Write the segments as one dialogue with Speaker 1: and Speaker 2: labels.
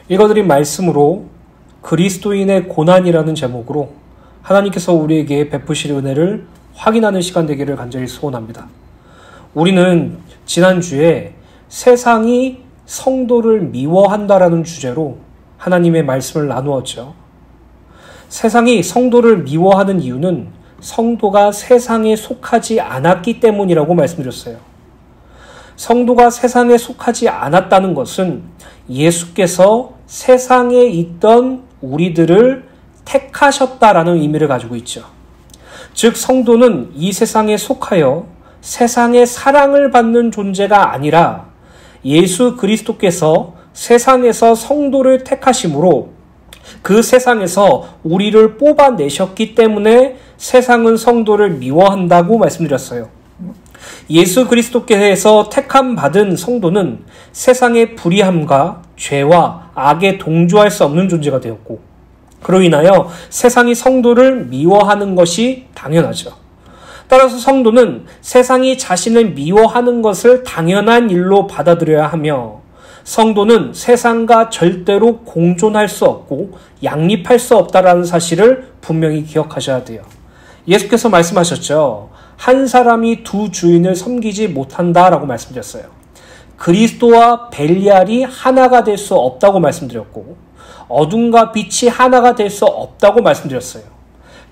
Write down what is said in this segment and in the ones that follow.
Speaker 1: 읽어드린 말씀으로 그리스도인의 고난이라는 제목으로 하나님께서 우리에게 베푸실 은혜를 확인하는 시간 되기를 간절히 소원합니다. 우리는 지난주에 세상이 성도를 미워한다라는 주제로 하나님의 말씀을 나누었죠. 세상이 성도를 미워하는 이유는 성도가 세상에 속하지 않았기 때문이라고 말씀드렸어요. 성도가 세상에 속하지 않았다는 것은 예수께서 세상에 있던 우리들을 택하셨다라는 의미를 가지고 있죠. 즉 성도는 이 세상에 속하여 세상의 사랑을 받는 존재가 아니라 예수 그리스도께서 세상에서 성도를 택하심으로 그 세상에서 우리를 뽑아내셨기 때문에 세상은 성도를 미워한다고 말씀드렸어요. 예수 그리스도께서 택함 받은 성도는 세상의 불의함과 죄와 악에 동조할 수 없는 존재가 되었고, 그로 인하여 세상이 성도를 미워하는 것이 당연하죠. 따라서 성도는 세상이 자신을 미워하는 것을 당연한 일로 받아들여야 하며, 성도는 세상과 절대로 공존할 수 없고 양립할 수 없다라는 사실을 분명히 기억하셔야 돼요. 예수께서 말씀하셨죠. 한 사람이 두 주인을 섬기지 못한다라고 말씀드렸어요. 그리스도와 벨리알이 하나가 될 수 없다고 말씀드렸고, 어둠과 빛이 하나가 될 수 없다고 말씀드렸어요.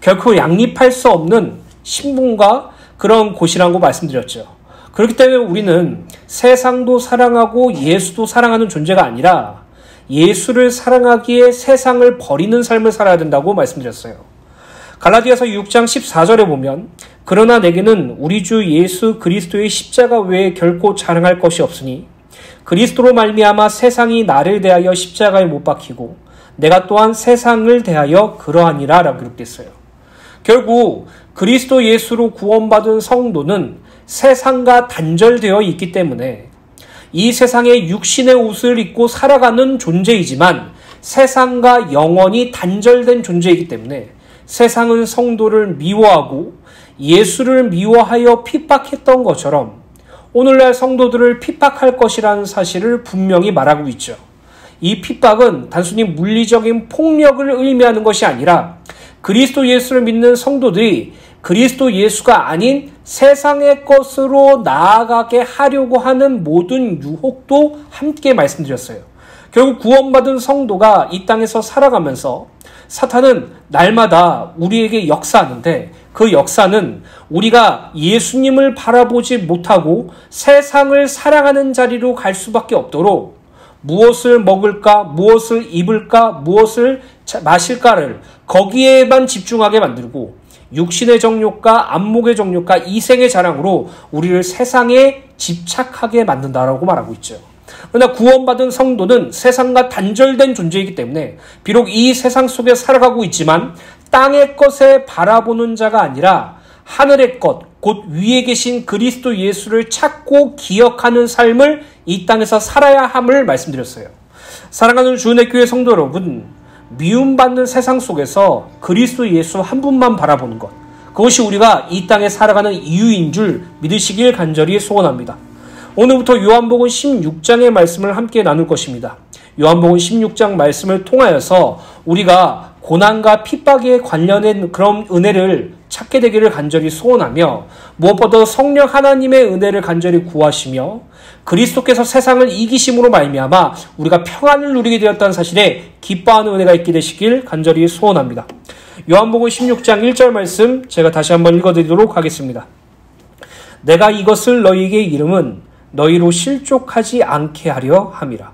Speaker 1: 결코 양립할 수 없는 신분과 그런 곳이라고 말씀드렸죠. 그렇기 때문에 우리는 세상도 사랑하고 예수도 사랑하는 존재가 아니라 예수를 사랑하기에 세상을 버리는 삶을 살아야 된다고 말씀드렸어요. 갈라디아서 6장 14절에 보면 그러나 내게는 우리 주 예수 그리스도의 십자가 외에 결코 자랑할 것이 없으니 그리스도로 말미암아 세상이 나를 대하여 십자가에 못 박히고 내가 또한 세상을 대하여 그러하니라 라고 기록됐어요. 결국 그리스도 예수로 구원받은 성도는 세상과 단절되어 있기 때문에 이 세상에 육신의 옷을 입고 살아가는 존재이지만 세상과 영원히 단절된 존재이기 때문에 세상은 성도를 미워하고 예수를 미워하여 핍박했던 것처럼 오늘날 성도들을 핍박할 것이라는 사실을 분명히 말하고 있죠. 이 핍박은 단순히 물리적인 폭력을 의미하는 것이 아니라 그리스도 예수를 믿는 성도들이 그리스도 예수가 아닌 세상의 것으로 나아가게 하려고 하는 모든 유혹도 함께 말씀드렸어요. 결국 구원받은 성도가 이 땅에서 살아가면서 사탄은 날마다 우리에게 역사하는데 그 역사는 우리가 예수님을 바라보지 못하고 세상을 사랑하는 자리로 갈 수밖에 없도록 무엇을 먹을까, 무엇을 입을까, 무엇을 마실까를 거기에만 집중하게 만들고 육신의 정욕과 안목의 정욕과 이생의 자랑으로 우리를 세상에 집착하게 만든다라고 말하고 있죠. 그러나 구원받은 성도는 세상과 단절된 존재이기 때문에 비록 이 세상 속에 살아가고 있지만 땅의 것에 바라보는 자가 아니라 하늘의 것, 곧 위에 계신 그리스도 예수를 찾고 기억하는 삶을 이 땅에서 살아야 함을 말씀드렸어요. 사랑하는 주은혜 교회 성도 여러분, 미움받는 세상 속에서 그리스도 예수 한 분만 바라보는 것, 그것이 우리가 이 땅에 살아가는 이유인 줄 믿으시길 간절히 소원합니다. 오늘부터 요한복음 16장의 말씀을 함께 나눌 것입니다. 요한복음 16장 말씀을 통하여서 우리가 고난과 핍박에 관련된 그런 은혜를 찾게 되기를 간절히 소원하며 무엇보다 성령 하나님의 은혜를 간절히 구하시며 그리스도께서 세상을 이기심으로 말미암아 우리가 평안을 누리게 되었다는 사실에 기뻐하는 은혜가 있게 되시길 간절히 소원합니다. 요한복음 16장 1절 말씀 제가 다시 한번 읽어드리도록 하겠습니다. 내가 이것을 너희에게 이름은 너희로 실족하지 않게 하려 함이라.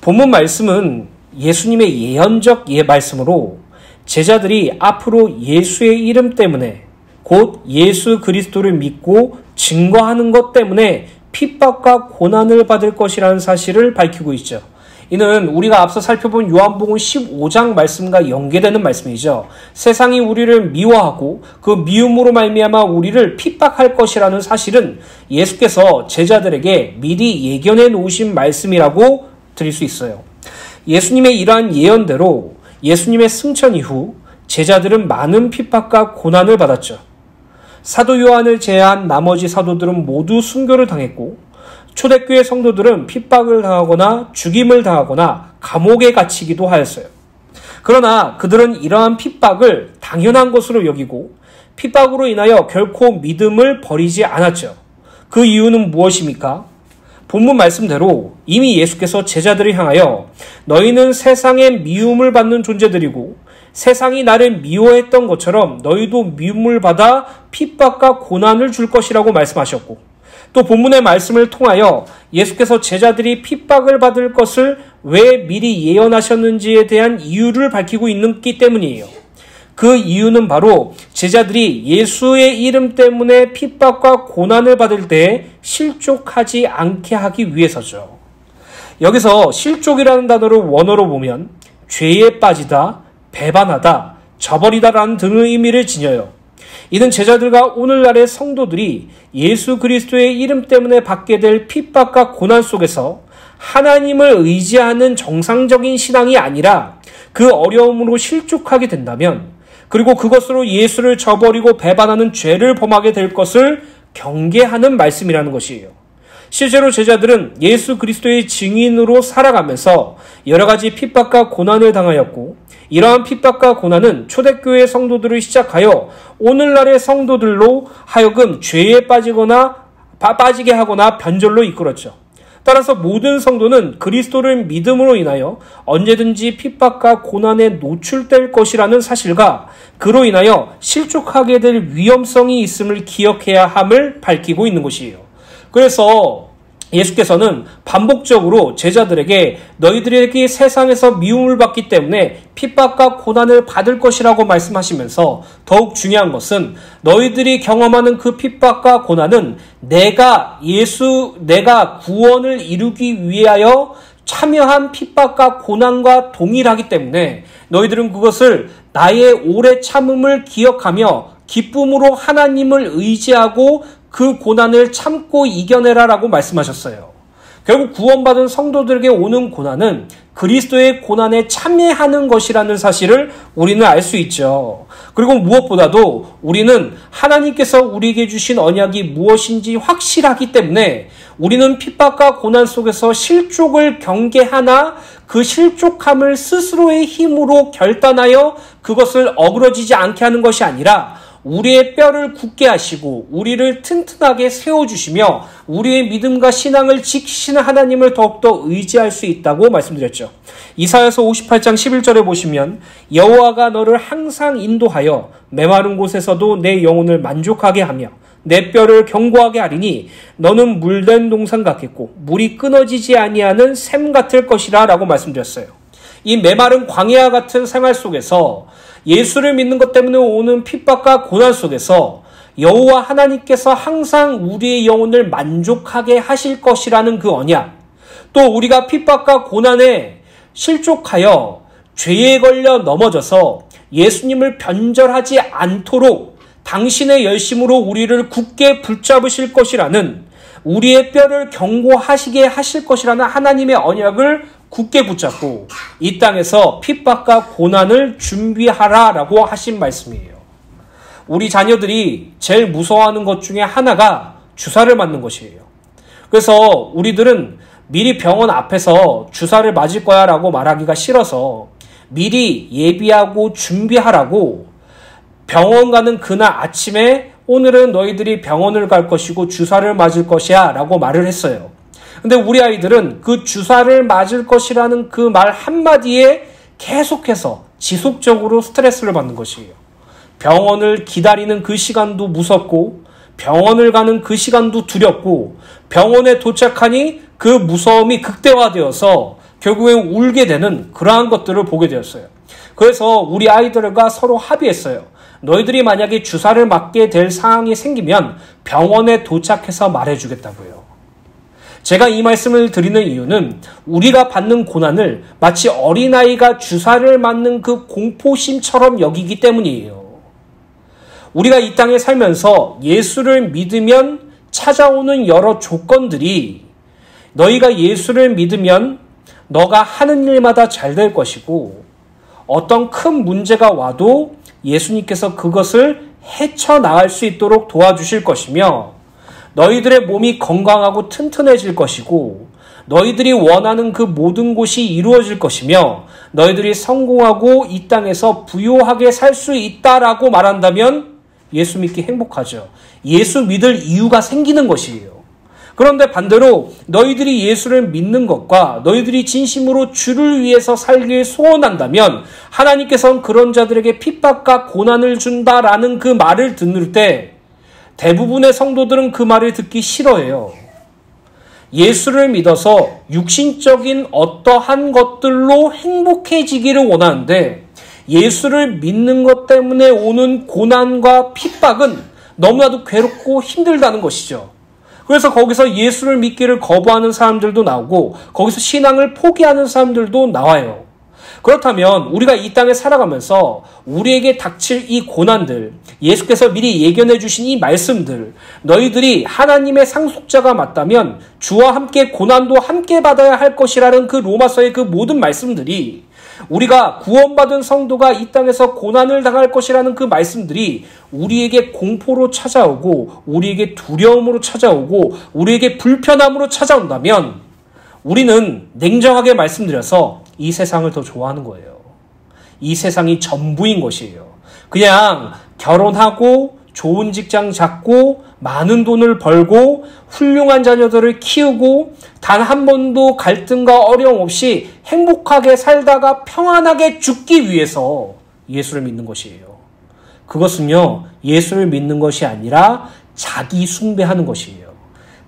Speaker 1: 본문 말씀은 예수님의 예언적 말씀으로 제자들이 앞으로 예수의 이름 때문에 곧 예수 그리스도를 믿고 증거하는 것 때문에 핍박과 고난을 받을 것이라는 사실을 밝히고 있죠. 이는 우리가 앞서 살펴본 요한복음 15장 말씀과 연계되는 말씀이죠. 세상이 우리를 미워하고 그 미움으로 말미암아 우리를 핍박할 것이라는 사실은 예수께서 제자들에게 미리 예견해 놓으신 말씀이라고 드릴 수 있어요. 예수님의 이러한 예언대로 예수님의 승천 이후 제자들은 많은 핍박과 고난을 받았죠. 사도 요한을 제외한 나머지 사도들은 모두 순교를 당했고 초대교회 성도들은 핍박을 당하거나 죽임을 당하거나 감옥에 갇히기도 하였어요. 그러나 그들은 이러한 핍박을 당연한 것으로 여기고 핍박으로 인하여 결코 믿음을 버리지 않았죠. 그 이유는 무엇입니까? 본문 말씀대로 이미 예수께서 제자들을 향하여 너희는 세상에 미움을 받는 존재들이고 세상이 나를 미워했던 것처럼 너희도 미움을 받아 핍박과 고난을 줄 것이라고 말씀하셨고, 또 본문의 말씀을 통하여 예수께서 제자들이 핍박을 받을 것을 왜 미리 예언하셨는지에 대한 이유를 밝히고 있기 때문이에요. 그 이유는 바로 제자들이 예수의 이름 때문에 핍박과 고난을 받을 때 실족하지 않게 하기 위해서죠. 여기서 실족이라는 단어를 원어로 보면 죄에 빠지다, 배반하다, 저버리다라는 등의 의미를 지녀요. 이는 제자들과 오늘날의 성도들이 예수 그리스도의 이름 때문에 받게 될 핍박과 고난 속에서 하나님을 의지하는 정상적인 신앙이 아니라 그 어려움으로 실족하게 된다면, 그리고 그것으로 예수를 저버리고 배반하는 죄를 범하게 될 것을 경계하는 말씀이라는 것이에요. 실제로 제자들은 예수 그리스도의 증인으로 살아가면서 여러 가지 핍박과 고난을 당하였고, 이러한 핍박과 고난은 초대교회 성도들을 시작하여 오늘날의 성도들로 하여금 죄에 빠지게 하거나 변절로 이끌었죠. 따라서 모든 성도는 그리스도를 믿음으로 인하여 언제든지 핍박과 고난에 노출될 것이라는 사실과 그로 인하여 실족하게 될 위험성이 있음을 기억해야 함을 밝히고 있는 것이에요. 그래서 예수께서는 반복적으로 제자들에게 너희들에게 세상에서 미움을 받기 때문에 핍박과 고난을 받을 것이라고 말씀하시면서 더욱 중요한 것은 너희들이 경험하는 그 핍박과 고난은 내가 구원을 이루기 위하여 참여한 핍박과 고난과 동일하기 때문에 너희들은 그것을 나의 오래 참음을 기억하며 기쁨으로 하나님을 의지하고 그 고난을 참고 이겨내라라고 말씀하셨어요. 결국 구원받은 성도들에게 오는 고난은 그리스도의 고난에 참여하는 것이라는 사실을 우리는 알 수 있죠. 그리고 무엇보다도 우리는 하나님께서 우리에게 주신 언약이 무엇인지 확실하기 때문에 우리는 핍박과 고난 속에서 실족을 경계하나 그 실족함을 스스로의 힘으로 결단하여 그것을 어그러지지 않게 하는 것이 아니라 우리의 뼈를 굳게 하시고 우리를 튼튼하게 세워주시며 우리의 믿음과 신앙을 지키시는 하나님을 더욱더 의지할 수 있다고 말씀드렸죠. 이사야서 58장 11절에 보시면 여호와가 너를 항상 인도하여 메마른 곳에서도 내 영혼을 만족하게 하며 내 뼈를 견고하게 하리니 너는 물된 동산 같겠고 물이 끊어지지 아니하는 샘 같을 것이라 라고 말씀드렸어요. 이 메마른 광야 같은 생활 속에서 예수를 믿는 것 때문에 오는 핍박과 고난 속에서 여호와 하나님께서 항상 우리의 영혼을 만족하게 하실 것이라는 그 언약, 또 우리가 핍박과 고난에 실족하여 죄에 걸려 넘어져서 예수님을 변절하지 않도록 당신의 열심으로 우리를 굳게 붙잡으실 것이라는, 우리의 뼈를 견고하시게 하실 것이라는 하나님의 언약을 굳게 붙잡고 이 땅에서 핍박과 고난을 준비하라라고 하신 말씀이에요. 우리 자녀들이 제일 무서워하는 것 중에 하나가 주사를 맞는 것이에요. 그래서 우리들은 미리 병원 앞에서 주사를 맞을 거야 라고 말하기가 싫어서 미리 예비하고 준비하라고 병원 가는 그날 아침에 오늘은 너희들이 병원을 갈 것이고 주사를 맞을 것이야 라고 말을 했어요. 근데 우리 아이들은 그 주사를 맞을 것이라는 그 말 한마디에 계속해서 지속적으로 스트레스를 받는 것이에요. 병원을 기다리는 그 시간도 무섭고 병원을 가는 그 시간도 두렵고 병원에 도착하니 그 무서움이 극대화되어서 결국엔 울게 되는 그러한 것들을 보게 되었어요. 그래서 우리 아이들과 서로 합의했어요. 너희들이 만약에 주사를 맞게 될 상황이 생기면 병원에 도착해서 말해주겠다고요. 제가 이 말씀을 드리는 이유는 우리가 받는 고난을 마치 어린아이가 주사를 맞는 그 공포심처럼 여기기 때문이에요. 우리가 이 땅에 살면서 예수를 믿으면 찾아오는 여러 조건들이 너희가 예수를 믿으면 너가 하는 일마다 잘 될 것이고 어떤 큰 문제가 와도 예수님께서 그것을 헤쳐나갈 수 있도록 도와주실 것이며 너희들의 몸이 건강하고 튼튼해질 것이고 너희들이 원하는 그 모든 것이 이루어질 것이며 너희들이 성공하고 이 땅에서 부요하게 살 수 있다라고 말한다면 예수 믿기 행복하죠. 예수 믿을 이유가 생기는 것이에요. 그런데 반대로 너희들이 예수를 믿는 것과 너희들이 진심으로 주를 위해서 살길 소원한다면 하나님께서는 그런 자들에게 핍박과 고난을 준다라는 그 말을 듣는 때 대부분의 성도들은 그 말을 듣기 싫어해요. 예수를 믿어서 육신적인 어떠한 것들로 행복해지기를 원하는데 예수를 믿는 것 때문에 오는 고난과 핍박은 너무나도 괴롭고 힘들다는 것이죠. 그래서 거기서 예수를 믿기를 거부하는 사람들도 나오고 거기서 신앙을 포기하는 사람들도 나와요. 그렇다면 우리가 이 땅에 살아가면서 우리에게 닥칠 이 고난들, 예수께서 미리 예견해 주신 이 말씀들, 너희들이 하나님의 상속자가 맞다면 주와 함께 고난도 함께 받아야 할 것이라는 그 로마서의 그 모든 말씀들이 우리가 구원받은 성도가 이 땅에서 고난을 당할 것이라는 그 말씀들이 우리에게 공포로 찾아오고 우리에게 두려움으로 찾아오고 우리에게 불편함으로 찾아온다면 우리는 냉정하게 말씀드려서 이 세상을 더 좋아하는 거예요. 이 세상이 전부인 것이에요. 그냥 결혼하고 좋은 직장 잡고 많은 돈을 벌고 훌륭한 자녀들을 키우고 단 한 번도 갈등과 어려움 없이 행복하게 살다가 평안하게 죽기 위해서 예수를 믿는 것이에요. 그것은요, 예수를 믿는 것이 아니라 자기 숭배하는 것이에요.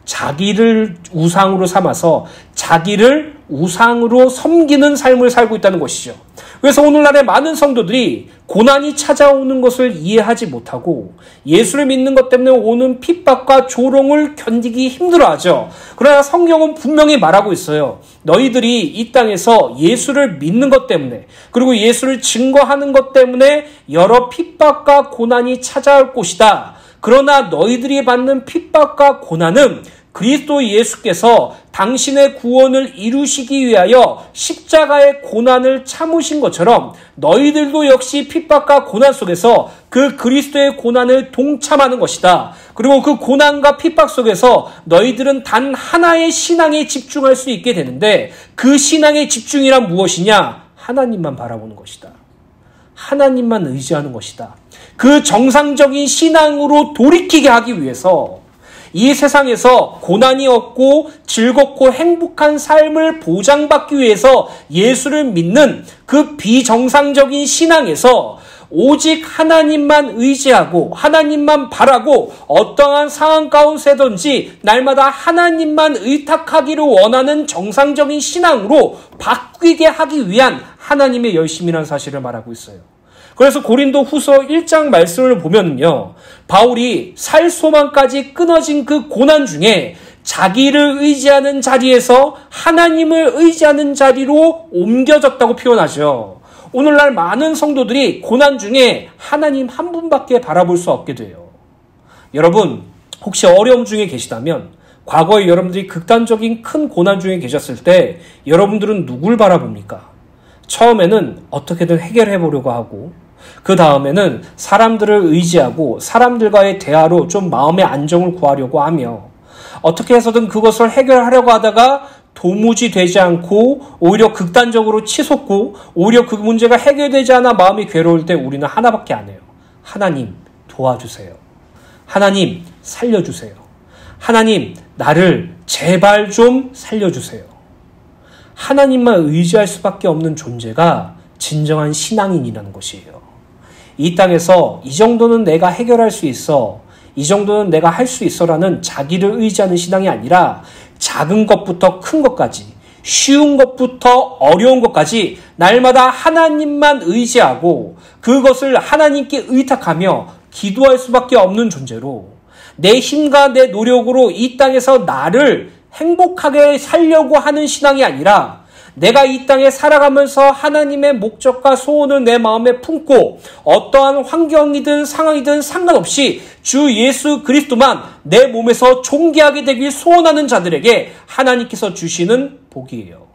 Speaker 1: 자기를 우상으로 삼아서 자기를 우상으로 섬기는 삶을 살고 있다는 것이죠. 그래서 오늘날의 많은 성도들이 고난이 찾아오는 것을 이해하지 못하고 예수를 믿는 것 때문에 오는 핍박과 조롱을 견디기 힘들어하죠. 그러나 성경은 분명히 말하고 있어요. 너희들이 이 땅에서 예수를 믿는 것 때문에 그리고 예수를 증거하는 것 때문에 여러 핍박과 고난이 찾아올 것이다. 그러나 너희들이 받는 핍박과 고난은 그리스도 예수께서 당신의 구원을 이루시기 위하여 십자가의 고난을 참으신 것처럼 너희들도 역시 핍박과 고난 속에서 그 그리스도의 고난을 동참하는 것이다. 그리고 그 고난과 핍박 속에서 너희들은 단 하나의 신앙에 집중할 수 있게 되는데 그 신앙의 집중이란 무엇이냐? 하나님만 바라보는 것이다. 하나님만 의지하는 것이다. 그 정상적인 신앙으로 돌이키게 하기 위해서 이 세상에서 고난이 없고 즐겁고 행복한 삶을 보장받기 위해서 예수를 믿는 그 비정상적인 신앙에서 오직 하나님만 의지하고 하나님만 바라고 어떠한 상황 가운데든지 날마다 하나님만 의탁하기를 원하는 정상적인 신앙으로 바뀌게 하기 위한 하나님의 열심이라는 사실을 말하고 있어요. 그래서 고린도 후서 1장 말씀을 보면요, 바울이 살 소망까지 끊어진 그 고난 중에 자기를 의지하는 자리에서 하나님을 의지하는 자리로 옮겨졌다고 표현하죠. 오늘날 많은 성도들이 고난 중에 하나님 한 분밖에 바라볼 수 없게 돼요. 여러분, 혹시 어려움 중에 계시다면 과거에 여러분들이 극단적인 큰 고난 중에 계셨을 때 여러분들은 누굴 바라봅니까? 처음에는 어떻게든 해결해 보려고 하고 그 다음에는 사람들을 의지하고 사람들과의 대화로 좀 마음의 안정을 구하려고 하며 어떻게 해서든 그것을 해결하려고 하다가 도무지 되지 않고 오히려 극단적으로 치솟고 오히려 그 문제가 해결되지 않아 마음이 괴로울 때 우리는 하나밖에 안 해요. 하나님 도와주세요. 하나님 살려주세요. 하나님 나를 제발 좀 살려주세요. 하나님만 의지할 수밖에 없는 존재가 진정한 신앙인이라는 것이에요. 이 땅에서 이 정도는 내가 해결할 수 있어, 이 정도는 내가 할 수 있어라는 자기를 의지하는 신앙이 아니라 작은 것부터 큰 것까지, 쉬운 것부터 어려운 것까지 날마다 하나님만 의지하고 그것을 하나님께 의탁하며 기도할 수밖에 없는 존재로 내 힘과 내 노력으로 이 땅에서 나를 행복하게 살려고 하는 신앙이 아니라 내가 이 땅에 살아가면서 하나님의 목적과 소원을 내 마음에 품고 어떠한 환경이든 상황이든 상관없이 주 예수 그리스도만 내 몸에서 존귀하게 되길 소원하는 자들에게 하나님께서 주시는 복이에요.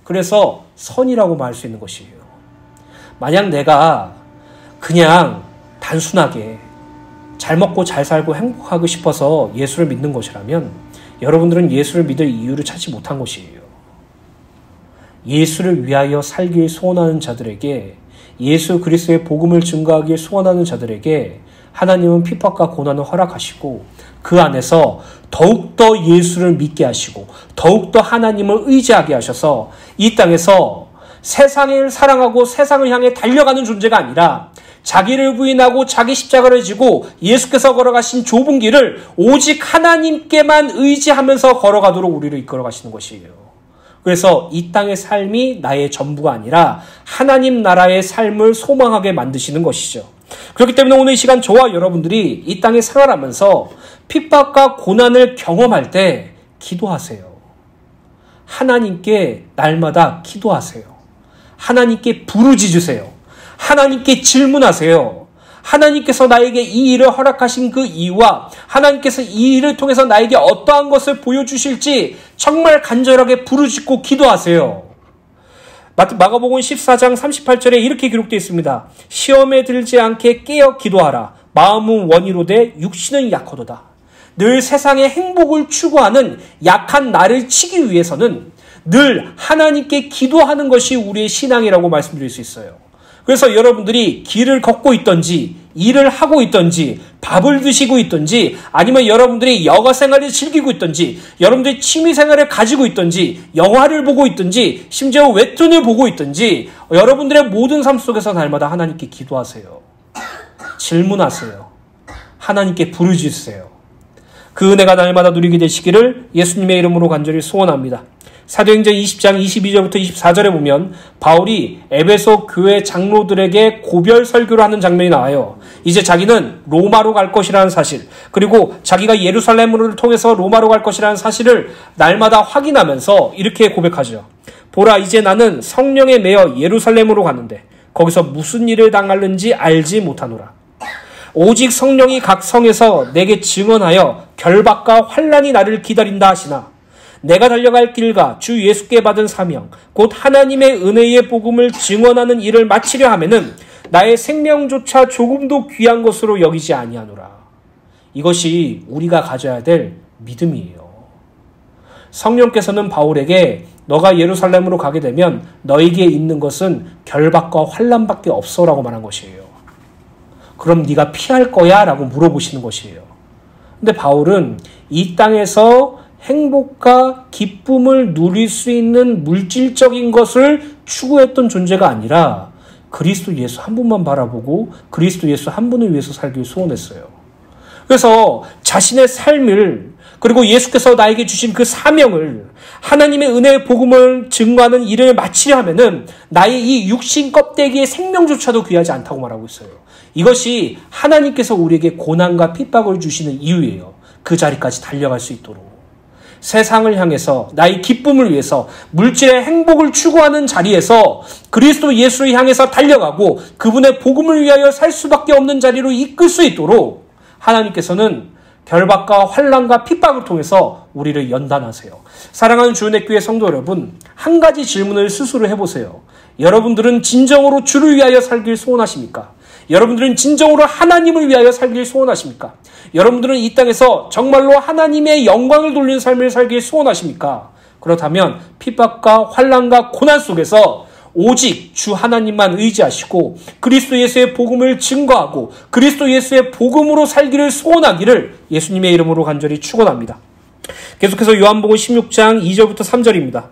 Speaker 1: 그래서 선이라고 말할 수 있는 것이에요. 만약 내가 그냥 단순하게 잘 먹고 잘 살고 행복하고 싶어서 예수를 믿는 것이라면 여러분들은 예수를 믿을 이유를 찾지 못한 것이에요. 예수를 위하여 살길 소원하는 자들에게, 예수 그리스도의 복음을 증거하길 소원하는 자들에게 하나님은 핍박과 고난을 허락하시고 그 안에서 더욱더 예수를 믿게 하시고 더욱더 하나님을 의지하게 하셔서 이 땅에서 세상을 사랑하고 세상을 향해 달려가는 존재가 아니라 자기를 부인하고 자기 십자가를 지고 예수께서 걸어가신 좁은 길을 오직 하나님께만 의지하면서 걸어가도록 우리를 이끌어 가시는 것이에요. 그래서 이 땅의 삶이 나의 전부가 아니라 하나님 나라의 삶을 소망하게 만드시는 것이죠. 그렇기 때문에 오늘 이 시간 저와 여러분들이 이 땅에 생활하면서 핍박과 고난을 경험할 때 기도하세요. 하나님께 날마다 기도하세요. 하나님께 부르짖으세요. 하나님께 질문하세요. 하나님께서 나에게 이 일을 허락하신 그 이유와 하나님께서 이 일을 통해서 나에게 어떠한 것을 보여주실지 정말 간절하게 부르짖고 기도하세요. 마가복음 14장 38절에 이렇게 기록되어 있습니다. 시험에 들지 않게 깨어 기도하라. 마음은 원이로되 육신은 약하도다. 늘 세상의 행복을 추구하는 약한 나를 치기 위해서는 늘 하나님께 기도하는 것이 우리의 신앙이라고 말씀드릴 수 있어요. 그래서 여러분들이 길을 걷고 있든지 일을 하고 있든지 밥을 드시고 있든지 아니면 여러분들이 여가 생활을 즐기고 있든지 여러분들이 취미 생활을 가지고 있든지 영화를 보고 있든지 심지어 웹툰을 보고 있든지 여러분들의 모든 삶 속에서 날마다 하나님께 기도하세요. 질문하세요. 하나님께 부르짖으세요. 그 은혜가 날마다 누리게 되시기를 예수님의 이름으로 간절히 소원합니다. 사도행전 20장 22절부터 24절에 보면 바울이 에베소 교회 장로들에게 고별 설교를 하는 장면이 나와요. 이제 자기는 로마로 갈 것이라는 사실, 그리고 자기가 예루살렘을 통해서 로마로 갈 것이라는 사실을 날마다 확인하면서 이렇게 고백하죠. 보라, 이제 나는 성령에 매여 예루살렘으로 가는데 거기서 무슨 일을 당할는지 알지 못하노라. 오직 성령이 각 성에서 내게 증언하여 결박과 환난이 나를 기다린다 하시나 내가 달려갈 길과 주 예수께 받은 사명, 곧 하나님의 은혜의 복음을 증언하는 일을 마치려 하면은 나의 생명조차 조금도 귀한 것으로 여기지 아니하노라. 이것이 우리가 가져야 될 믿음이에요. 성령께서는 바울에게 너가 예루살렘으로 가게 되면 너에게 있는 것은 결박과 환난밖에 없어라고 말한 것이에요. 그럼 네가 피할 거야? 라고 물어보시는 것이에요. 근데 바울은 이 땅에서 행복과 기쁨을 누릴 수 있는 물질적인 것을 추구했던 존재가 아니라 그리스도 예수 한 분만 바라보고 그리스도 예수 한 분을 위해서 살길 소원했어요. 그래서 자신의 삶을 그리고 예수께서 나에게 주신 그 사명을 하나님의 은혜의 복음을 증거하는 일을 마치려 하면은 나의 이 육신 껍데기의 생명조차도 귀하지 않다고 말하고 있어요. 이것이 하나님께서 우리에게 고난과 핍박을 주시는 이유예요. 그 자리까지 달려갈 수 있도록. 세상을 향해서 나의 기쁨을 위해서 물질의 행복을 추구하는 자리에서 그리스도 예수를 향해서 달려가고 그분의 복음을 위하여 살 수밖에 없는 자리로 이끌 수 있도록 하나님께서는 결박과 환난과 핍박을 통해서 우리를 연단하세요. 사랑하는 주은혜 교회 성도 여러분, 한 가지 질문을 스스로 해보세요. 여러분들은 진정으로 주를 위하여 살길 소원하십니까? 여러분들은 진정으로 하나님을 위하여 살길 소원하십니까? 여러분들은 이 땅에서 정말로 하나님의 영광을 돌리는 삶을 살길 소원하십니까? 그렇다면 핍박과 환난과 고난 속에서 오직 주 하나님만 의지하시고 그리스도 예수의 복음을 증거하고 그리스도 예수의 복음으로 살기를 소원하기를 예수님의 이름으로 간절히 축원합니다. 계속해서 요한복음 16장 2절부터 3절입니다.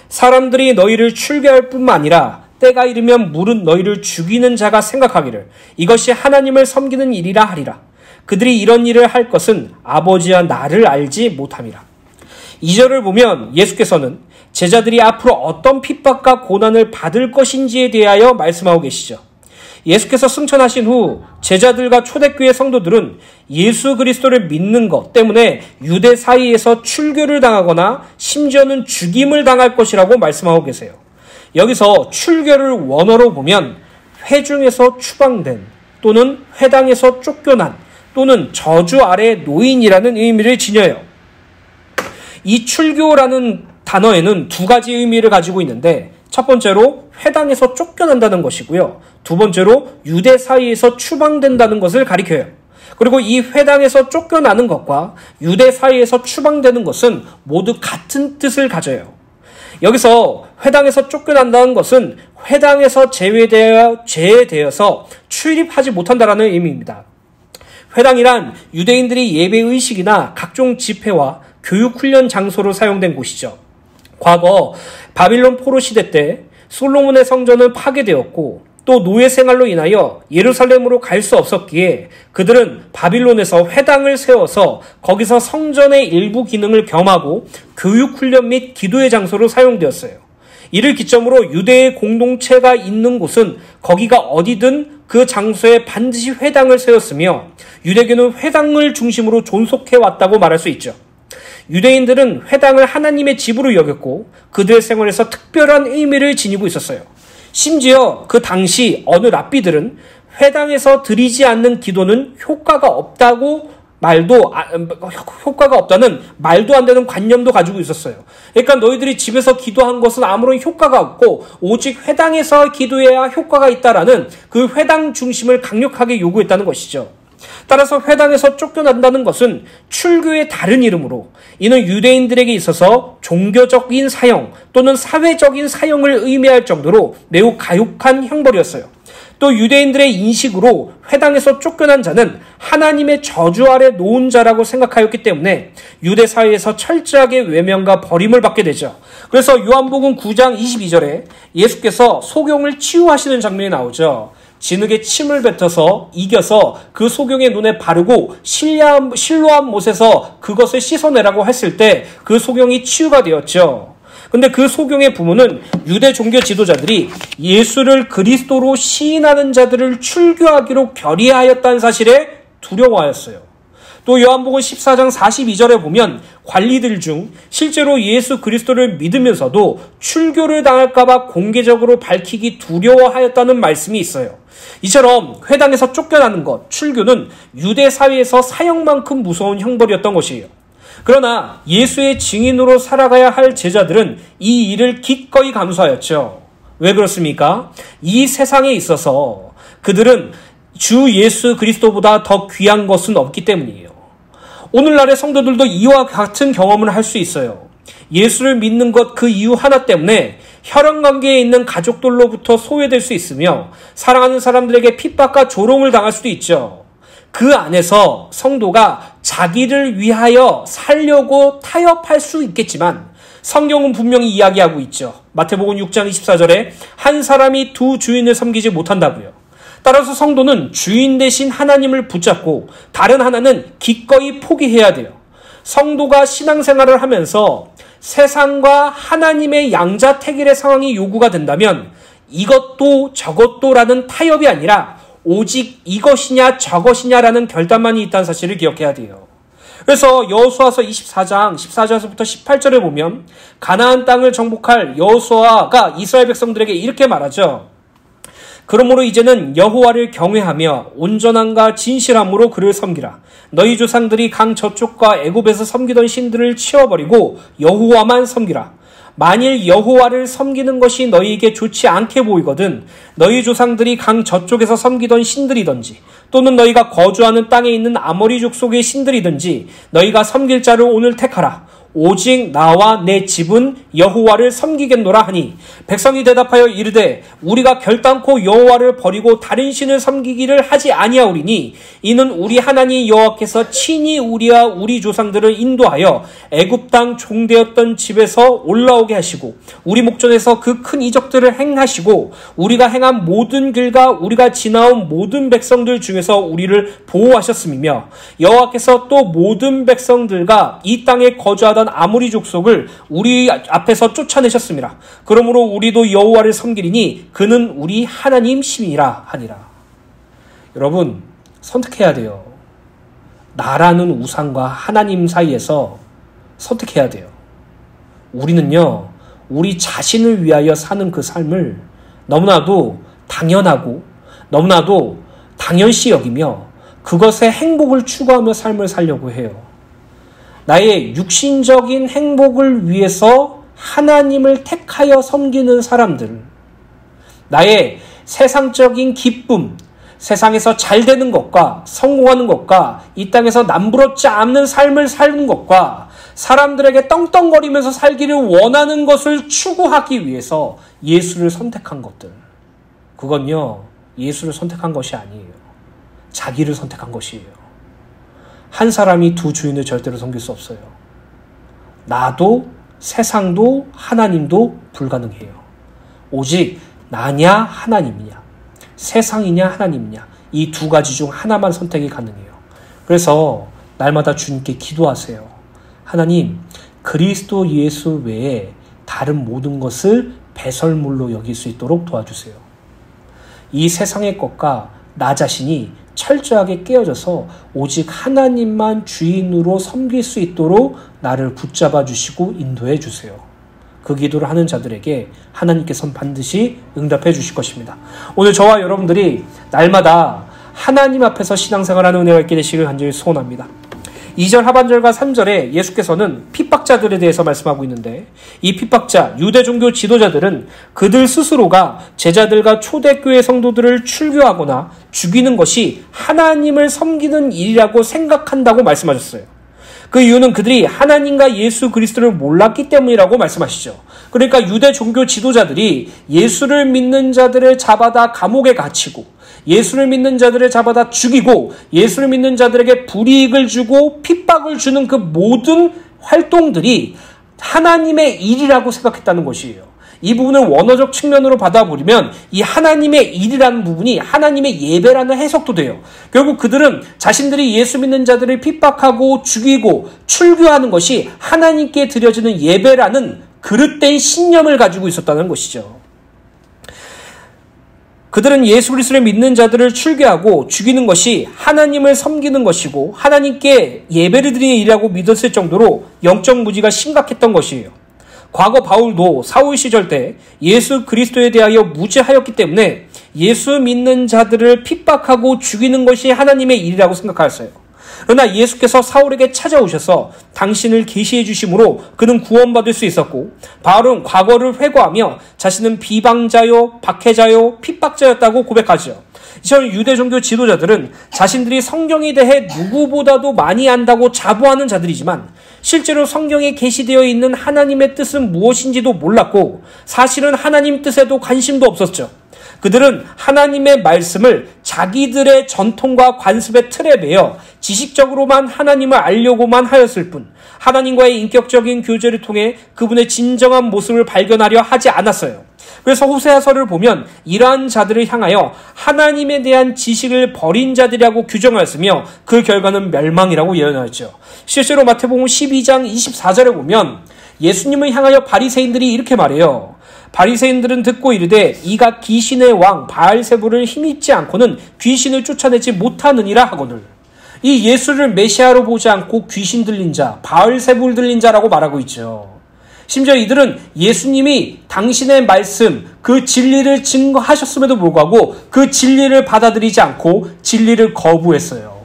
Speaker 1: 사람들이 너희를 출교할 뿐만 아니라 때가 이르면 물은 너희를 죽이는 자가 생각하기를 이것이 하나님을 섬기는 일이라 하리라. 그들이 이런 일을 할 것은 아버지와 나를 알지 못함이라. 2절을 보면 예수께서는 제자들이 앞으로 어떤 핍박과 고난을 받을 것인지에 대하여 말씀하고 계시죠. 예수께서 승천하신 후 제자들과 초대교회 성도들은 예수 그리스도를 믿는 것 때문에 유대 사이에서 출교를 당하거나 심지어는 죽임을 당할 것이라고 말씀하고 계세요. 여기서 출교를 원어로 보면 회중에서 추방된 또는 회당에서 쫓겨난 또는 저주 아래 노인이라는 의미를 지녀요. 이 출교라는 단어에는 두 가지 의미를 가지고 있는데 첫 번째로 회당에서 쫓겨난다는 것이고요. 두 번째로 유대 사이에서 추방된다는 것을 가리켜요. 그리고 이 회당에서 쫓겨나는 것과 유대 사이에서 추방되는 것은 모두 같은 뜻을 가져요. 여기서 회당에서 쫓겨난다는 것은 회당에서 제외되어서 출입하지 못한다라는 의미입니다. 회당이란 유대인들이 예배의식이나 각종 집회와 교육훈련 장소로 사용된 곳이죠. 과거 바빌론 포로 시대 때 솔로몬의 성전은 파괴되었고 또 노예 생활로 인하여 예루살렘으로 갈 수 없었기에 그들은 바빌론에서 회당을 세워서 거기서 성전의 일부 기능을 겸하고 교육훈련 및 기도의 장소로 사용되었어요. 이를 기점으로 유대의 공동체가 있는 곳은 거기가 어디든 그 장소에 반드시 회당을 세웠으며 유대교는 회당을 중심으로 존속해왔다고 말할 수 있죠. 유대인들은 회당을 하나님의 집으로 여겼고 그들의 생활에서 특별한 의미를 지니고 있었어요. 심지어 그 당시 어느 랍비들은 회당에서 드리지 않는 기도는 효과가 없다는 말도 안 되는 관념도 가지고 있었어요. 그러니까 너희들이 집에서 기도한 것은 아무런 효과가 없고 오직 회당에서 기도해야 효과가 있다라는 그 회당 중심을 강력하게 요구했다는 것이죠. 따라서 회당에서 쫓겨난다는 것은 출교의 다른 이름으로 이는 유대인들에게 있어서 종교적인 사형 또는 사회적인 사형을 의미할 정도로 매우 가혹한 형벌이었어요. 또 유대인들의 인식으로 회당에서 쫓겨난 자는 하나님의 저주 아래 놓은 자라고 생각하였기 때문에 유대 사회에서 철저하게 외면과 버림을 받게 되죠. 그래서 요한복음 9장 22절에 예수께서 소경을 치유하시는 장면이 나오죠. 진흙에 침을 뱉어서 이겨서 그 소경의 눈에 바르고 실로암 못에서 그것을 씻어내라고 했을 때 그 소경이 치유가 되었죠. 근데 그 소경의 부모는 유대 종교 지도자들이 예수를 그리스도로 시인하는 자들을 출교하기로 결의하였다는 사실에 두려워하였어요. 또 요한복음 14장 42절에 보면 관리들 중 실제로 예수 그리스도를 믿으면서도 출교를 당할까봐 공개적으로 밝히기 두려워하였다는 말씀이 있어요. 이처럼 회당에서 쫓겨나는 것, 출교는 유대 사회에서 사형만큼 무서운 형벌이었던 것이에요. 그러나 예수의 증인으로 살아가야 할 제자들은 이 일을 기꺼이 감수하였죠. 왜 그렇습니까? 이 세상에 있어서 그들은 주 예수 그리스도보다 더 귀한 것은 없기 때문이에요. 오늘날의 성도들도 이와 같은 경험을 할 수 있어요. 예수를 믿는 것 그 이유 하나 때문에 혈연관계에 있는 가족들로부터 소외될 수 있으며 사랑하는 사람들에게 핍박과 조롱을 당할 수도 있죠. 그 안에서 성도가 자기를 위하여 살려고 타협할 수 있겠지만 성경은 분명히 이야기하고 있죠. 마태복음 6장 24절에 한 사람이 두 주인을 섬기지 못한다고요. 따라서 성도는 주인 대신 하나님을 붙잡고 다른 하나는 기꺼이 포기해야 돼요. 성도가 신앙생활을 하면서 세상과 하나님의 양자택일의 상황이 요구가 된다면 이것도 저것도라는 타협이 아니라 오직 이것이냐 저것이냐라는 결단만이 있다는 사실을 기억해야 돼요. 그래서 여호수아서 24장 14절부터 18절에 보면 가나안 땅을 정복할 여호수아가 이스라엘 백성들에게 이렇게 말하죠. 그러므로 이제는 여호와를 경외하며 온전함과 진실함으로 그를 섬기라. 너희 조상들이 강 저쪽과 애굽에서 섬기던 신들을 치워버리고 여호와만 섬기라. 만일 여호와를 섬기는 것이 너희에게 좋지 않게 보이거든 너희 조상들이 강 저쪽에서 섬기던 신들이든지 또는 너희가 거주하는 땅에 있는 아모리 족속의 신들이든지 너희가 섬길 자를 오늘 택하라. 오직 나와 내 집은 여호와를 섬기겠노라 하니 백성이 대답하여 이르되 우리가 결단코 여호와를 버리고 다른 신을 섬기기를 하지 아니하오리니 이는 우리 하나님 여호와께서 친히 우리와 우리 조상들을 인도하여 애굽 땅 종되었던 집에서 올라오게 하시고 우리 목전에서 그 큰 이적들을 행하시고 우리가 행한 모든 길과 우리가 지나온 모든 백성들 중에서 우리를 보호하셨음이며 여호와께서 또 모든 백성들과 이 땅에 거주하던 아모리 족속을 우리 앞에서 쫓아내셨습니다. 그러므로 우리도 여호와를 섬기리니 그는 우리 하나님 심이라 하니라. 여러분 선택해야 돼요. 나라는 우상과 하나님 사이에서 선택해야 돼요. 우리는요 우리 자신을 위하여 사는 그 삶을 너무나도 당연하고 너무나도 당연시 여기며 그것의 행복을 추구하며 삶을 살려고 해요. 나의 육신적인 행복을 위해서 하나님을 택하여 섬기는 사람들, 나의 세상적인 기쁨, 세상에서 잘 되는 것과 성공하는 것과 이 땅에서 남부럽지 않는 삶을 사는 것과 사람들에게 떵떵거리면서 살기를 원하는 것을 추구하기 위해서 예수를 선택한 것들, 그건요, 예수를 선택한 것이 아니에요. 자기를 선택한 것이에요. 한 사람이 두 주인을 절대로 섬길 수 없어요. 나도 세상도 하나님도 불가능해요. 오직 나냐 하나님이냐, 세상이냐 하나님이냐, 이 두 가지 중 하나만 선택이 가능해요. 그래서 날마다 주님께 기도하세요. 하나님, 그리스도 예수 외에 다른 모든 것을 배설물로 여길 수 있도록 도와주세요. 이 세상의 것과 나 자신이 철저하게 깨어져서 오직 하나님만 주인으로 섬길 수 있도록 나를 붙잡아 주시고 인도해 주세요. 그 기도를 하는 자들에게 하나님께서는 반드시 응답해 주실 것입니다. 오늘 저와 여러분들이 날마다 하나님 앞에서 신앙생활하는 은혜가 있게 되시길 간절히 소원합니다. 2절 하반절과 3절에 예수께서는 핍박자들에 대해서 말씀하고 있는데, 이 핍박자, 유대 종교 지도자들은 그들 스스로가 제자들과 초대교회 성도들을 출교하거나 죽이는 것이 하나님을 섬기는 일이라고 생각한다고 말씀하셨어요. 그 이유는 그들이 하나님과 예수 그리스도를 몰랐기 때문이라고 말씀하시죠. 그러니까 유대 종교 지도자들이 예수를 믿는 자들을 잡아다 감옥에 갇히고, 예수를 믿는 자들을 잡아다 죽이고, 예수를 믿는 자들에게 불이익을 주고 핍박을 주는 그 모든 활동들이 하나님의 일이라고 생각했다는 것이에요. 이 부분을 원어적 측면으로 받아보면 이 하나님의 일이라는 부분이 하나님의 예배라는 해석도 돼요. 결국 그들은 자신들이 예수 믿는 자들을 핍박하고 죽이고 출교하는 것이 하나님께 드려지는 예배라는 그릇된 신념을 가지고 있었다는 것이죠. 그들은 예수 그리스도를 믿는 자들을 출교하고 죽이는 것이 하나님을 섬기는 것이고 하나님께 예배를 드리는 일이라고 믿었을 정도로 영적 무지가 심각했던 것이에요. 과거 바울도 사울 시절 때 예수 그리스도에 대하여 무죄하였기 때문에 예수 믿는 자들을 핍박하고 죽이는 것이 하나님의 일이라고 생각하였어요. 그러나 예수께서 사울에게 찾아오셔서 당신을 계시해 주심으로 그는 구원받을 수 있었고, 바울은 과거를 회고하며 자신은 비방자요, 박해자요, 핍박자였다고 고백하죠. 이처럼 유대 종교 지도자들은 자신들이 성경에 대해 누구보다도 많이 안다고 자부하는 자들이지만 실제로 성경에 게시되어 있는 하나님의 뜻은 무엇인지도 몰랐고 사실은 하나님 뜻에도 관심도 없었죠. 그들은 하나님의 말씀을 자기들의 전통과 관습의 틀에 매여 지식적으로만 하나님을 알려고만 하였을 뿐 하나님과의 인격적인 교제를 통해 그분의 진정한 모습을 발견하려 하지 않았어요. 그래서 호세아서를 보면 이러한 자들을 향하여 하나님에 대한 지식을 버린 자들이라고 규정하였으며 그 결과는 멸망이라고 예언하였죠. 실제로 마태복음 12장 24절에 보면 예수님을 향하여 바리새인들이 이렇게 말해요. 바리새인들은 듣고 이르되 이가 귀신의 왕 바알세불을 힘입지 않고는 귀신을 쫓아내지 못하느니라 하거늘. 이 예수를 메시아로 보지 않고 귀신 들린 자, 바알세불 들린 자라고 말하고 있죠. 심지어 이들은 예수님이 당신의 말씀, 그 진리를 증거하셨음에도 불구하고 그 진리를 받아들이지 않고 진리를 거부했어요.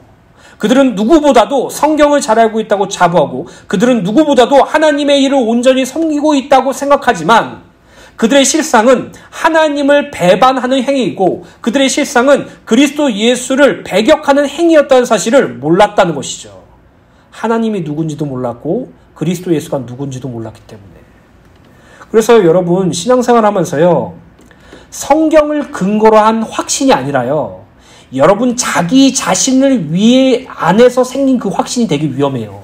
Speaker 1: 그들은 누구보다도 성경을 잘 알고 있다고 자부하고 그들은 누구보다도 하나님의 일을 온전히 섬기고 있다고 생각하지만 그들의 실상은 하나님을 배반하는 행위이고 그들의 실상은 그리스도 예수를 배격하는 행위였다는 사실을 몰랐다는 것이죠. 하나님이 누군지도 몰랐고 그리스도 예수가 누군지도 몰랐기 때문에. 그래서 여러분 신앙생활 하면서요, 성경을 근거로 한 확신이 아니라요, 여러분 자기 자신을 위해 안에서 생긴 그 확신이 되게 위험해요.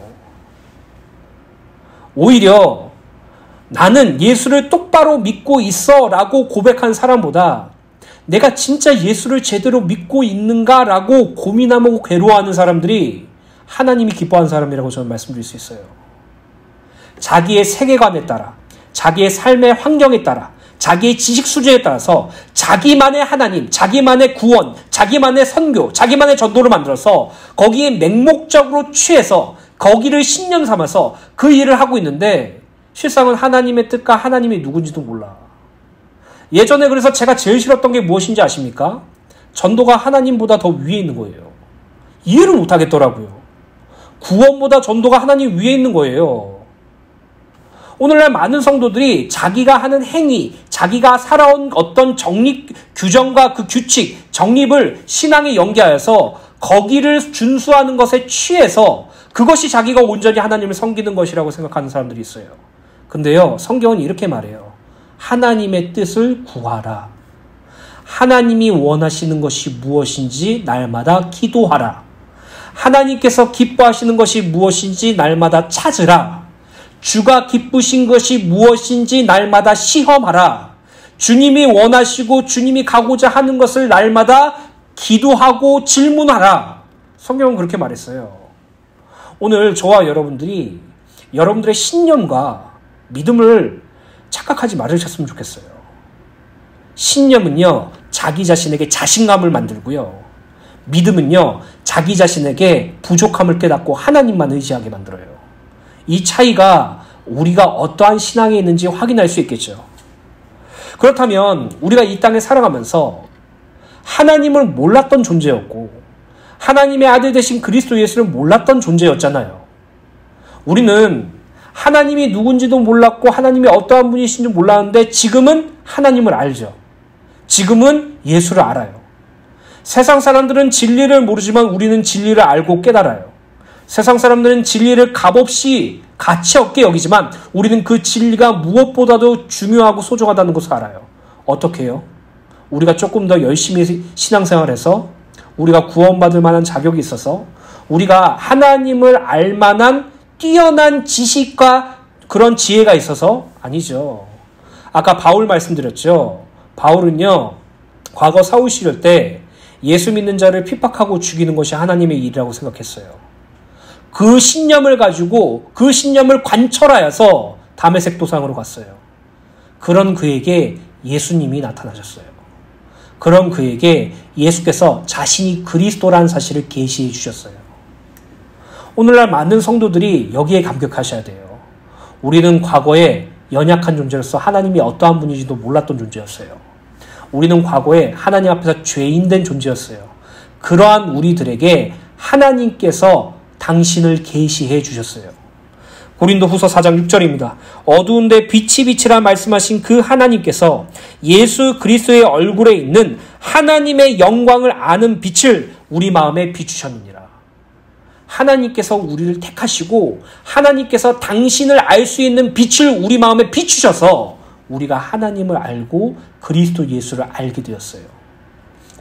Speaker 1: 오히려 나는 예수를 똑바로 믿고 있어 라고 고백한 사람보다 내가 진짜 예수를 제대로 믿고 있는가 라고 고민하고 괴로워하는 사람들이 하나님이 기뻐하는 사람이라고 저는 말씀드릴 수 있어요. 자기의 세계관에 따라, 자기의 삶의 환경에 따라, 자기의 지식 수준에 따라서 자기만의 하나님, 자기만의 구원, 자기만의 선교, 자기만의 전도를 만들어서 거기에 맹목적으로 취해서 거기를 신념 삼아서 그 일을 하고 있는데 실상은 하나님의 뜻과 하나님이 누군지도 몰라. 예전에 그래서 제가 제일 싫었던 게 무엇인지 아십니까? 전도가 하나님보다 더 위에 있는 거예요. 이해를 못하겠더라고요. 구원보다 전도가 하나님 위에 있는 거예요. 오늘날 많은 성도들이 자기가 하는 행위, 자기가 살아온 어떤 규정과 그 규칙, 정립을 신앙에 연계하여서 거기를 준수하는 것에 취해서 그것이 자기가 온전히 하나님을 섬기는 것이라고 생각하는 사람들이 있어요. 근데요, 성경은 이렇게 말해요. 하나님의 뜻을 구하라. 하나님이 원하시는 것이 무엇인지 날마다 기도하라. 하나님께서 기뻐하시는 것이 무엇인지 날마다 찾으라. 주가 기쁘신 것이 무엇인지 날마다 시험하라. 주님이 원하시고 주님이 가고자 하는 것을 날마다 기도하고 질문하라. 성경은 그렇게 말했어요. 오늘 저와 여러분들이 여러분들의 신념과 믿음을 착각하지 말으셨으면 좋겠어요. 신념은요, 자기 자신에게 자신감을 만들고요. 믿음은요, 자기 자신에게 부족함을 깨닫고 하나님만 의지하게 만들어요. 이 차이가 우리가 어떠한 신앙에 있는지 확인할 수 있겠죠. 그렇다면 우리가 이 땅에 살아가면서 하나님을 몰랐던 존재였고 하나님의 아들 되신 그리스도 예수를 몰랐던 존재였잖아요. 우리는 하나님이 누군지도 몰랐고 하나님이 어떠한 분이신지 몰랐는데 지금은 하나님을 알죠. 지금은 예수를 알아요. 세상 사람들은 진리를 모르지만 우리는 진리를 알고 깨달아요. 세상 사람들은 진리를 값없이 가치 없게 여기지만 우리는 그 진리가 무엇보다도 중요하고 소중하다는 것을 알아요. 어떻게 해요? 우리가 조금 더 열심히 신앙생활해서 우리가 구원받을 만한 자격이 있어서 우리가 하나님을 알 만한 뛰어난 지식과 그런 지혜가 있어서 아니죠. 아까 바울 말씀드렸죠. 바울은요, 과거 사울 시절 때 예수 믿는 자를 핍박하고 죽이는 것이 하나님의 일이라고 생각했어요. 그 신념을 가지고 그 신념을 관철하여서 다메섹 도상으로 갔어요. 그런 그에게 예수님이 나타나셨어요. 그런 그에게 예수께서 자신이 그리스도라는 사실을 계시해 주셨어요. 오늘날 많은 성도들이 여기에 감격하셔야 돼요. 우리는 과거에 연약한 존재로서 하나님이 어떠한 분인지도 몰랐던 존재였어요. 우리는 과거에 하나님 앞에서 죄인된 존재였어요. 그러한 우리들에게 하나님께서 당신을 계시해 주셨어요. 고린도후서 4장 6절입니다. 어두운데 빛이 빛이라 말씀하신 그 하나님께서 예수 그리스도의 얼굴에 있는 하나님의 영광을 아는 빛을 우리 마음에 비추셨느니라. 하나님께서 우리를 택하시고 하나님께서 당신을 알 수 있는 빛을 우리 마음에 비추셔서 우리가 하나님을 알고 그리스도 예수를 알게 되었어요.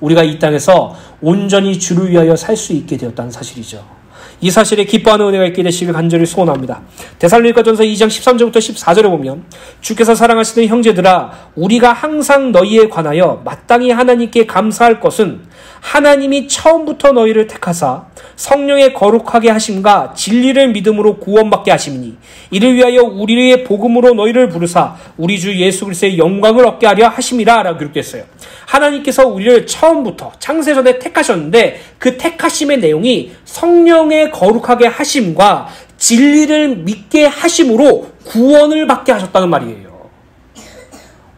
Speaker 1: 우리가 이 땅에서 온전히 주를 위하여 살 수 있게 되었다는 사실이죠. 이 사실에 기뻐하는 은혜가 있게 되시길 간절히 소원합니다. 데살로니가전서 2장 13절부터 14절에 보면 주께서 사랑하시는 형제들아 우리가 항상 너희에 관하여 마땅히 하나님께 감사할 것은 하나님이 처음부터 너희를 택하사 성령의 거룩하게 하심과 진리를 믿음으로 구원받게 하심이니 이를 위하여 우리의 복음으로 너희를 부르사 우리 주 예수 그리스도의 영광을 얻게 하려 하심이라 라고 기록됐어요. 하나님께서 우리를 처음부터 창세전에 택하셨는데 그 택하심의 내용이 성령의 거룩하게 하심과 진리를 믿게 하심으로 구원을 받게 하셨다는 말이에요.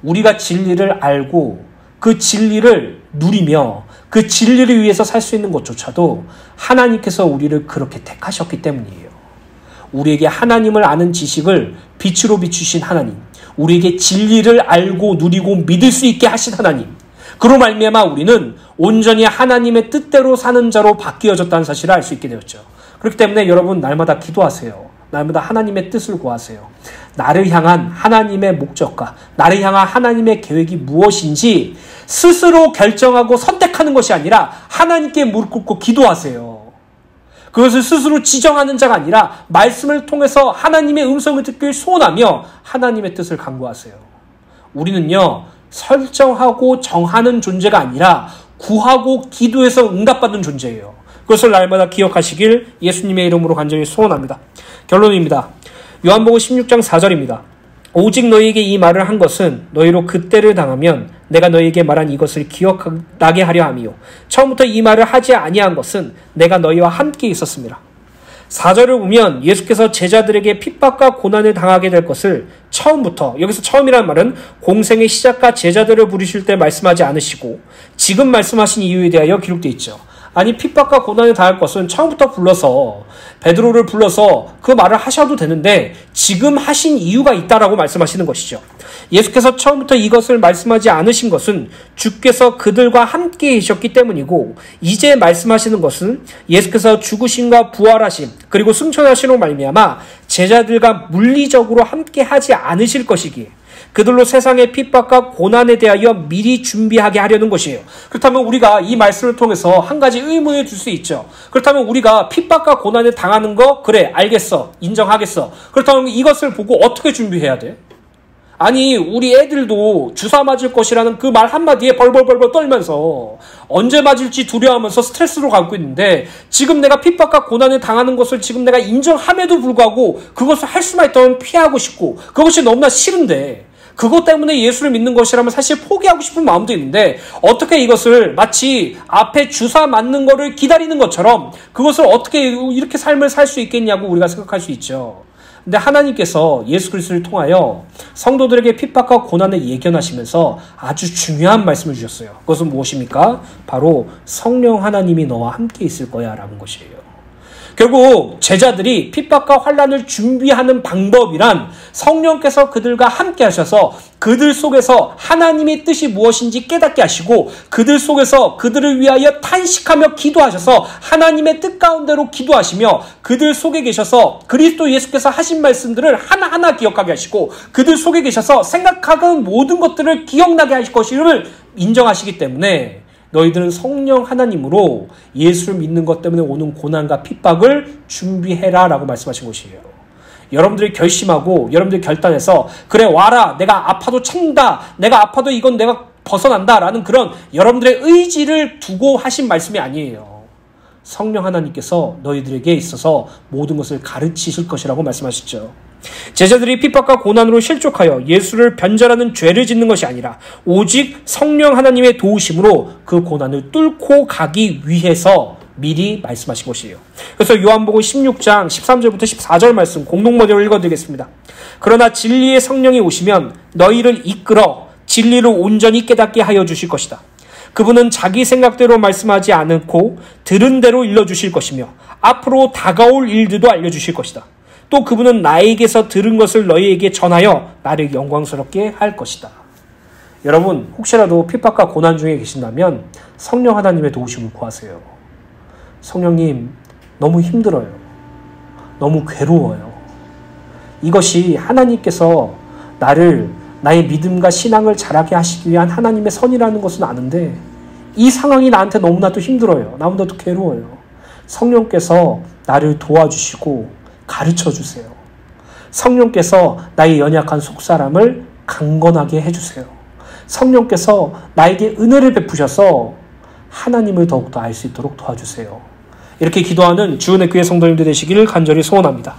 Speaker 1: 우리가 진리를 알고 그 진리를 누리며 그 진리를 위해서 살 수 있는 것조차도 하나님께서 우리를 그렇게 택하셨기 때문이에요. 우리에게 하나님을 아는 지식을 빛으로 비추신 하나님, 우리에게 진리를 알고 누리고 믿을 수 있게 하신 하나님, 그로 말미암아 우리는 온전히 하나님의 뜻대로 사는 자로 바뀌어졌다는 사실을 알 수 있게 되었죠. 그렇기 때문에 여러분 날마다 기도하세요. 날마다 하나님의 뜻을 구하세요. 나를 향한 하나님의 목적과 나를 향한 하나님의 계획이 무엇인지 스스로 결정하고 선택하는 것이 아니라 하나님께 무릎 꿇고 기도하세요. 그것을 스스로 지정하는 자가 아니라 말씀을 통해서 하나님의 음성을 듣길 소원하며 하나님의 뜻을 간구하세요. 우리는요, 설정하고 정하는 존재가 아니라 구하고 기도해서 응답받는 존재예요. 그것을 날마다 기억하시길 예수님의 이름으로 간절히 소원합니다. 결론입니다. 요한복음 16장 4절입니다. 오직 너희에게 이 말을 한 것은 너희로 그때를 당하면 내가 너희에게 말한 이것을 기억나게 하려 함이요 처음부터 이 말을 하지 아니한 것은 내가 너희와 함께 있었습니다. 4절을 보면 예수께서 제자들에게 핍박과 고난을 당하게 될 것을 처음부터, 여기서 처음이라는 말은 공생의 시작과 제자들을 부르실 때 말씀하지 않으시고 지금 말씀하신 이유에 대하여 기록되어 있죠. 아니 핍박과 고난에 당할 것은 처음부터 불러서 베드로를 불러서 그 말을 하셔도 되는데 지금 하신 이유가 있다라고 말씀하시는 것이죠. 예수께서 처음부터 이것을 말씀하지 않으신 것은 주께서 그들과 함께 계셨기 때문이고 이제 말씀하시는 것은 예수께서 죽으심과 부활하심 그리고 승천하심으로 말미암아 제자들과 물리적으로 함께 하지 않으실 것이기에 그들로 세상의 핍박과 고난에 대하여 미리 준비하게 하려는 것이에요. 그렇다면 우리가 이 말씀을 통해서 한 가지 의문을 줄 수 있죠. 그렇다면 우리가 핍박과 고난에 당하는 거 그래 알겠어 인정하겠어. 그렇다면 이것을 보고 어떻게 준비해야 돼? 아니 우리 애들도 주사 맞을 것이라는 그 말 한마디에 벌벌벌벌 떨면서 언제 맞을지 두려워하면서 스트레스로 갖고 있는데 지금 내가 핍박과 고난에 당하는 것을 지금 내가 인정함에도 불구하고 그것을 할 수만 있다면 피하고 싶고 그것이 너무나 싫은데 그것 때문에 예수를 믿는 것이라면 사실 포기하고 싶은 마음도 있는데 어떻게 이것을 마치 앞에 주사 맞는 거를 기다리는 것처럼 그것을 어떻게 이렇게 삶을 살 수 있겠냐고 우리가 생각할 수 있죠. 근데 하나님께서 예수 그리스도를 통하여 성도들에게 핍박과 고난을 예견하시면서 아주 중요한 말씀을 주셨어요. 그것은 무엇입니까? 바로 성령 하나님이 너와 함께 있을 거야 라는 것이에요. 결국 제자들이 핍박과 환난을 준비하는 방법이란 성령께서 그들과 함께 하셔서 그들 속에서 하나님의 뜻이 무엇인지 깨닫게 하시고 그들 속에서 그들을 위하여 탄식하며 기도하셔서 하나님의 뜻 가운데로 기도하시며 그들 속에 계셔서 그리스도 예수께서 하신 말씀들을 하나하나 기억하게 하시고 그들 속에 계셔서 생각하는 모든 것들을 기억나게 하실 것임을 인정하시기 때문에 너희들은 성령 하나님으로 예수를 믿는 것 때문에 오는 고난과 핍박을 준비해라 라고 말씀하신 것이에요. 여러분들이 결심하고 여러분들이 결단해서 그래 와라 내가 아파도 참는다 내가 아파도 이건 내가 벗어난다 라는 그런 여러분들의 의지를 두고 하신 말씀이 아니에요. 성령 하나님께서 너희들에게 있어서 모든 것을 가르치실 것이라고 말씀하셨죠. 제자들이 핍박과 고난으로 실족하여 예수를 변절하는 죄를 짓는 것이 아니라 오직 성령 하나님의 도우심으로 그 고난을 뚫고 가기 위해서 미리 말씀하신 것이에요. 그래서 요한복음 16장 13절부터 14절 말씀 공동번역을 읽어드리겠습니다. 그러나 진리의 성령이 오시면 너희를 이끌어 진리를 온전히 깨닫게 하여 주실 것이다. 그분은 자기 생각대로 말씀하지 않고 들은 대로 일러주실 것이며 앞으로 다가올 일들도 알려주실 것이다. 또 그분은 나에게서 들은 것을 너희에게 전하여 나를 영광스럽게 할 것이다. 여러분 혹시라도 핍박과 고난 중에 계신다면 성령 하나님의 도우심을 구하세요. 성령님 너무 힘들어요. 너무 괴로워요. 이것이 하나님께서 나의 믿음과 신앙을 자라게 하시기 위한 하나님의 선이라는 것은 아는데 이 상황이 나한테 너무나도 힘들어요. 너무나도 괴로워요. 성령께서 나를 도와주시고 가르쳐주세요. 성령께서 나의 연약한 속사람을 강건하게 해주세요. 성령께서 나에게 은혜를 베푸셔서 하나님을 더욱더 알 수 있도록 도와주세요. 이렇게 기도하는 주은혜 교회 성도님들 되시기를 간절히 소원합니다.